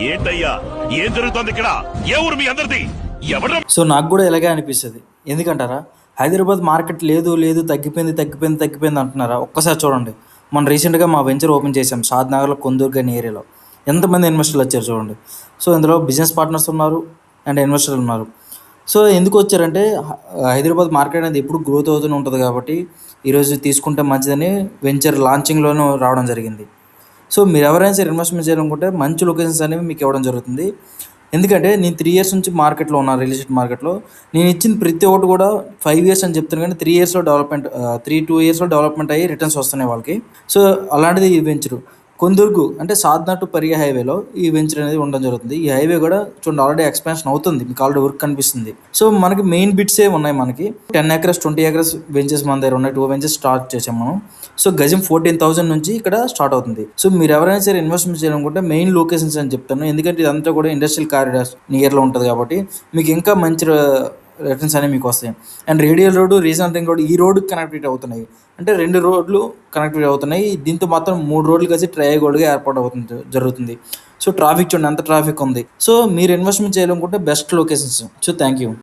ఏంటయ్యా ఏం జరుగుతోంది ఇక్కడ? ఏ ఊరు మీ అందరిది? ఎవరు? సో నాకు కూడా ఇలాగే అనిపిస్తుంది. ఎందుకంటారా, హైదరాబాద్ మార్కెట్ లేదు లేదు తగ్గిపోయింది తగ్గిపోయింది తగ్గిపోయింది అంటున్నారా? ఒక్కసారి చూడండి, మనం రీసెంట్గా మా వెంచర్ ఓపెన్ చేసాం షాద్ నగర్లో, కొందూరు అనే ఏరియాలో. ఎంతమంది ఇన్వెస్టర్లు వచ్చారు చూడండి. సో ఇందులో బిజినెస్ పార్ట్నర్స్ ఉన్నారు అండ్ ఇన్వెస్టర్లు ఉన్నారు. సో ఎందుకు వచ్చారంటే హైదరాబాద్ మార్కెట్ అనేది ఎప్పుడు గ్రోత్ అవుతూనే ఉంటుంది కాబట్టి ఈరోజు తీసుకుంటే మంచిదని వెంచర్ లాంచింగ్లోనూ రావడం జరిగింది. సో మీరు ఎవరైనా సరే ఇన్వెస్ట్మెంట్ చేయాలనుకుంటే మంచి లొకేషన్స్ అనేవి మీకు ఇవ్వడం జరుగుతుంది. ఎందుకంటే నేను 3 ఇయర్స్ నుంచి మార్కెట్లో ఉన్నాను, రియల్ ఎస్టేట్ మార్కెట్లో. నేను ఇచ్చిన ప్రతి ఒక్కటి కూడా 5 ఇయర్స్ అని చెప్తాను, కానీ 3 ఇయర్స్లో డెవలప్మెంట్ 2 ఇయర్స్లో డెవలప్మెంట్ అయ్యి రిటర్న్స్ వస్తున్నాయి వాళ్ళకి. సో అలాంటిది ఈ వెంచరు కొందుర్గు అంటే సాధన టు పరియ హైవేలో ఈ వెంచర్ అనేది ఉండడం జరుగుతుంది. ఈ హైవే కూడా చూడండి ఆల్రెడీ ఎక్స్పాన్షన్ అవుతుంది, మీకు ఆల్రెడీ వర్క్ కనిపిస్తుంది. సో మనకి మెయిన్ బిట్సే ఉన్నాయి. మనకి 10 ఎకర్స్ 20 ఎకర్స్ వెంచర్స్ మన దగ్గర ఉన్నాయి. 2 వెంచర్స్ స్టార్ట్ చేసాం మనం. సో గజం 14,000 నుంచి ఇక్కడ స్టార్ట్ అవుతుంది. సో మీరు ఎవరైనా సరే ఇన్వెస్ట్మెంట్ చేయాలనుకుంటే మెయిన్ లొకేషన్స్ అని చెప్తాను, ఎందుకంటే ఇదంతా కూడా ఇండస్ట్రియల్ కారిడార్స్ నియర్లో ఉంటుంది కాబట్టి మీకు ఇంకా మంచి రిటర్న్స్ అనేవి మీకు వస్తాయి. And radial road, regional ring road, ఈ రోడ్డు కనెక్టివిటీ అవుతున్నాయి. అంటే 2 రోడ్లు కనెక్టివిటీ అవుతున్నాయి. దీంతో మాత్రం 3 రోడ్లు కలిసి ట్రయాంగిల్గా ఏర్పాటు అవుతుంది జరుగుతుంది. సో ట్రాఫిక్ చూడండి ఎంత ట్రాఫిక్ ఉంది. సో మీరు ఇన్వెస్ట్మెంట్ చేయాలనుకుంటే best locations. So thank you.